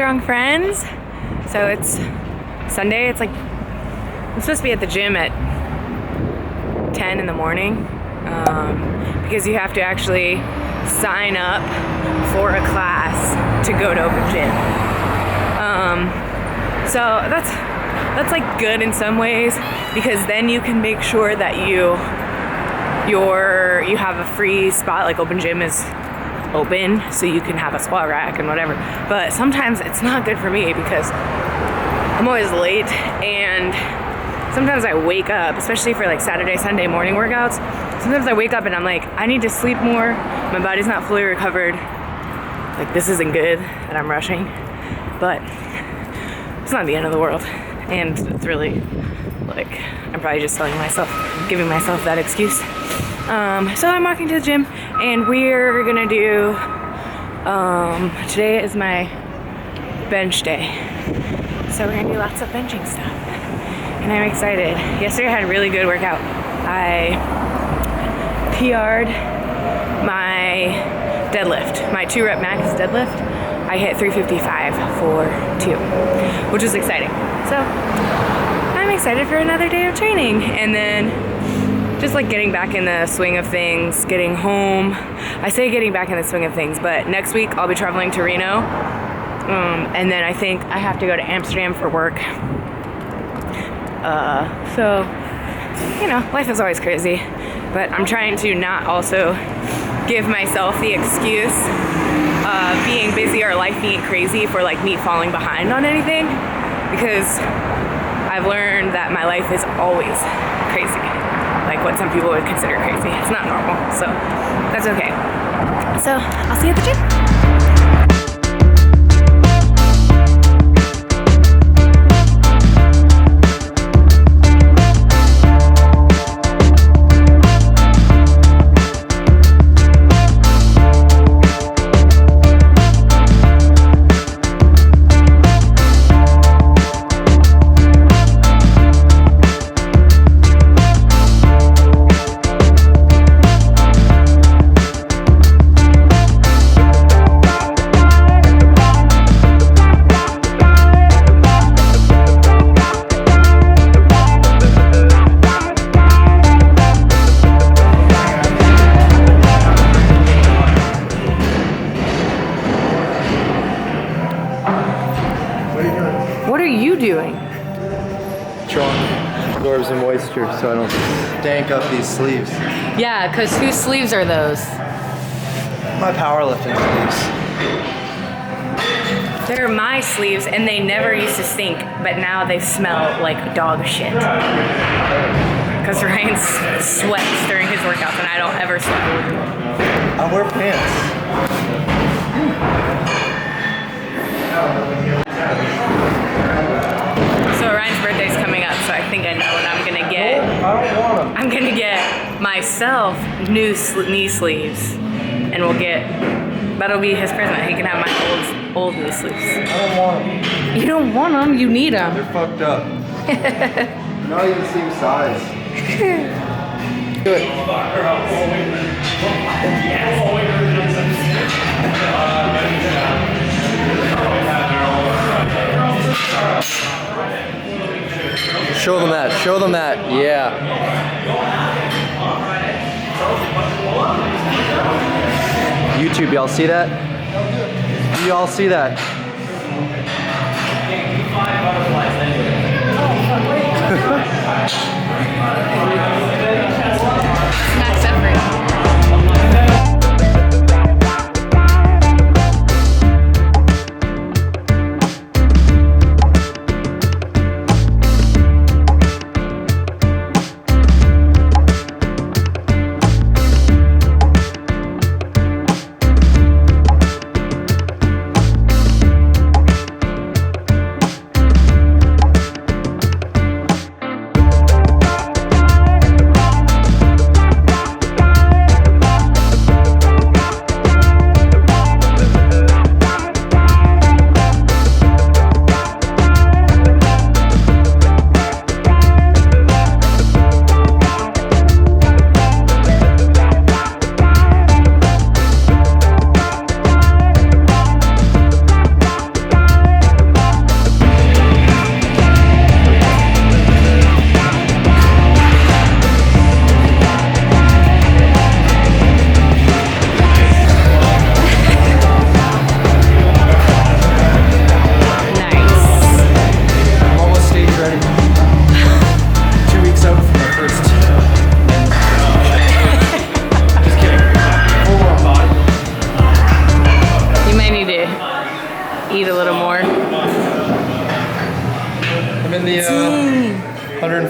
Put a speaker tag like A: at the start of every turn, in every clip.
A: Strong Friends. So it's Sunday. It's like I'm supposed to be at the gym at 10 in the morning because you have to actually sign up for a class to go to open gym. So that's like good in some ways because then you can make sure that you have a free spot. Like open gym is open, so you can have a squat rack and whatever. But sometimes it's not good for me because I'm always late, and sometimes I wake up, especially for like Saturday, Sunday morning workouts. Sometimes I wake up and I'm like, I need to sleep more. My body's not fully recovered. Like this isn't good that I'm rushing, but it's not the end of the world. And it's really like, I'm probably just giving myself that excuse. So I'm walking to the gym and we're gonna do, today is my bench day. So we're gonna do lots of benching stuff. And I'm excited. Yesterday I had a really good workout. I PR'd my deadlift, my 2-rep max deadlift. I hit 355 for 2, which is exciting. So I'm excited for another day of training. And then just like getting back in the swing of things, getting home. I say getting back in the swing of things, but next week I'll be traveling to Reno. And then I think I have to go to Amsterdam for work. So, you know, life is always crazy, but I'm trying to not also give myself the excuse of being busy or life being crazy for like me falling behind on anything, because I've learned that my life is always crazy, like what some people would consider crazy. It's not normal, so that's okay. So I'll see you at the gym. What are you doing?
B: Chalk absorbs the moisture so I don't stank up these sleeves.
A: Yeah, because whose sleeves are those?
B: My powerlifting sleeves.
A: They're my sleeves, and they never used to stink, but now they smell like dog shit. Because Ryan sweats during his workouts, and I don't ever sweat.
B: I wear pants.
A: So Ryan's birthday's coming up, so I think I know what I'm gonna get.
B: I don't want them.
A: I'm gonna get myself new knee sleeves, and that'll be his present. He can have my old knee sleeves.
B: I don't want them.
A: You don't want them, you need them.
B: They're fucked up. Not even the same size. Do it. Show them that. Show them that. Yeah. YouTube, y'all see that? Do y'all see that?
A: Not separate.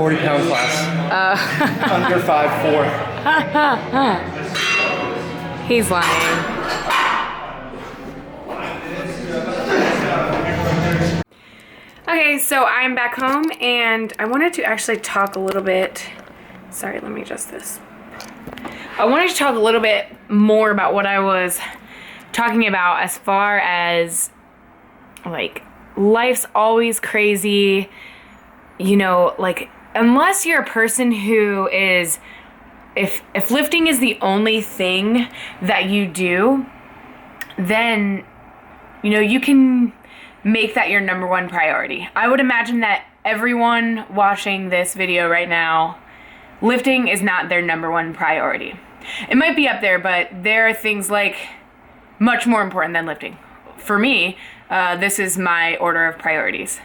B: 40-pound class. Under 5'4".
A: He's lying. Okay, so I'm back home and I wanted to actually talk a little bit. Sorry, let me adjust this. I wanted to talk a little bit more about what I was talking about as far as like life's always crazy, you know, like unless you're a person who is, if lifting is the only thing that you do, then, you know, you can make that your number one priority. I would imagine that everyone watching this video right now, lifting is not their number one priority. It might be up there, but there are things like much more important than lifting. For me, this is my order of priorities.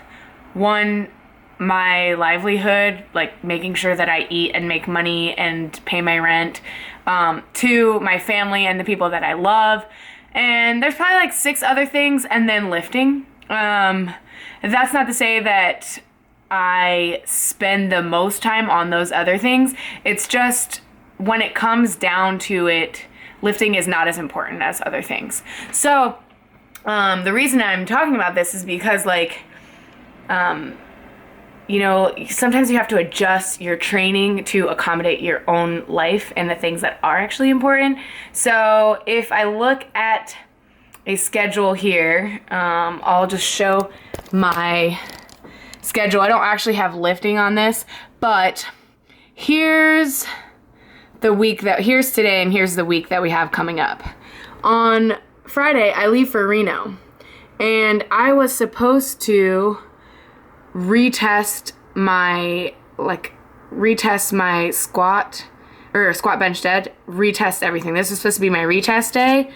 A: 1, my livelihood, like making sure that I eat and make money and pay my rent. 2, my family and the people that I love. And there's probably like 6 other things, and then lifting. That's not to say that I spend the most time on those other things. It's just when it comes down to it, lifting is not as important as other things. So the reason I'm talking about this is because, like, you know, sometimes you have to adjust your training to accommodate your own life and the things that are actually important. So if I look at a schedule here, I'll just show my schedule. I don't actually have lifting on this, but here's the week that, here's today and here's the week that we have coming up. On Friday, I leave for Reno, and I was supposed to retest my squat bench dead, retest everything. This is supposed to be my retest day.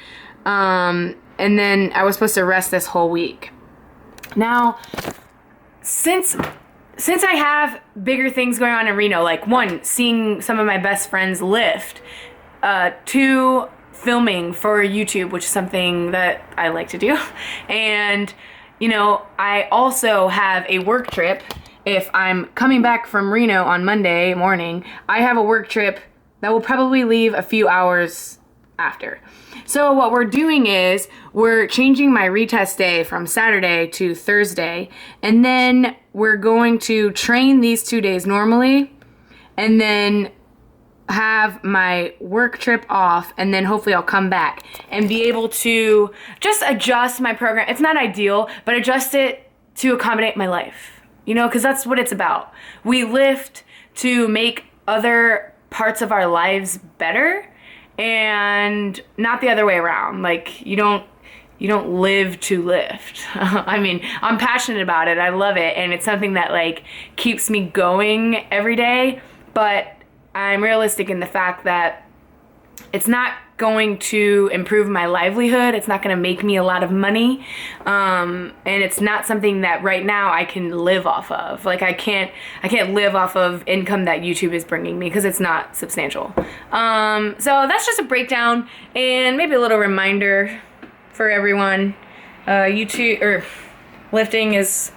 A: And then I was supposed to rest this whole week. Now, since I have bigger things going on in Reno, like 1, seeing some of my best friends lift, 2, filming for YouTube, which is something that I like to do, and, you know, I also have a work trip. If I'm coming back from Reno on Monday morning, I have a work trip that will probably leave a few hours after. So what we're doing is we're changing my retest day from Saturday to Thursday, and then we're going to train these 2 days normally, and then have my work trip off, and then hopefully I'll come back and be able to just adjust my program. It's not ideal, but adjust it to accommodate my life, you know, because that's what it's about. We lift to make other parts of our lives better, and not the other way around. Like, you don't live to lift. I mean, I'm passionate about it. I love it, and it's something that like keeps me going every day, but I'm realistic in the fact that it's not going to improve my livelihood. It's not going to make me a lot of money. And it's not something that right now I can live off of. Like I can't live off of income that YouTube is bringing me because it's not substantial. So that's just a breakdown and maybe a little reminder for everyone. YouTube or lifting is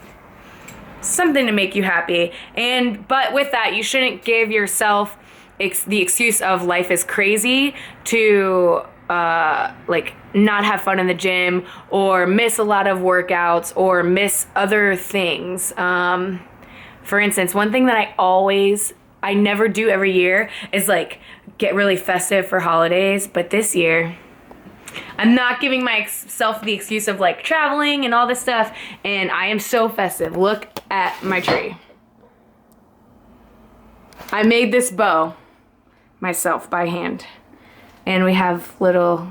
A: something to make you happy. But with that, you shouldn't give yourself the excuse of life is crazy to like not have fun in the gym or miss a lot of workouts or miss other things. For instance, one thing that I never do every year is like get really festive for holidays, but this year I'm not giving myself the excuse of like traveling and all this stuff, and I am so festive. Look at my tree. I made this bow myself by hand, and we have little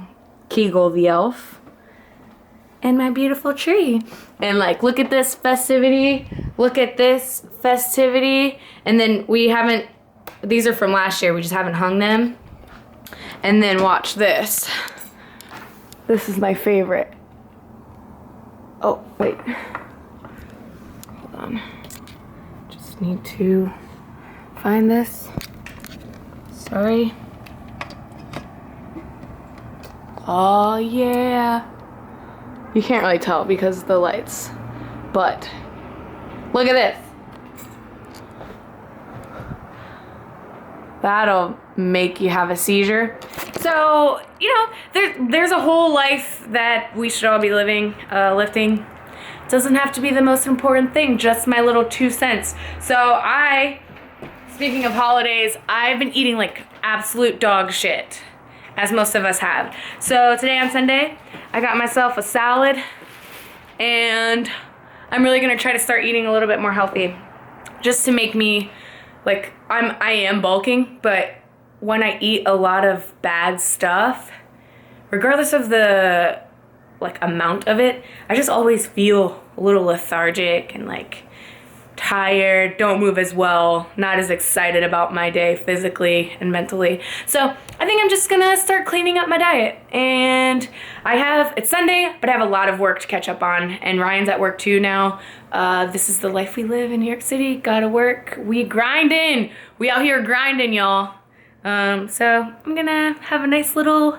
A: Kegel the elf and my beautiful tree, and like look at this festivity, look at this festivity, and then these are from last year, we just haven't hung them. And then watch this. This is my favorite. Oh wait, hold on, just need to find this. Sorry. Oh yeah. You can't really tell because of the lights, but look at this. That'll make you have a seizure. So, you know, there's a whole life that we should all be living. Lifting doesn't have to be the most important thing, just my little 2 cents. So speaking of holidays, I've been eating like absolute dog shit, as most of us have. So today on Sunday, I got myself a salad, and I'm really gonna try to start eating a little bit more healthy, just to make me, like, I am bulking, but when I eat a lot of bad stuff, regardless of the, like, amount of it, I just always feel a little lethargic and, like, tired, don't move as well, not as excited about my day physically and mentally. So I think I'm just gonna start cleaning up my diet. And it's Sunday, but I have a lot of work to catch up on, and Ryan's at work too now. This is the life we live in New York City. Gotta work. We grinding. We out here grinding, y'all. So I'm gonna have a nice little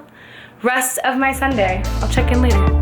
A: rest of my Sunday. I'll check in later.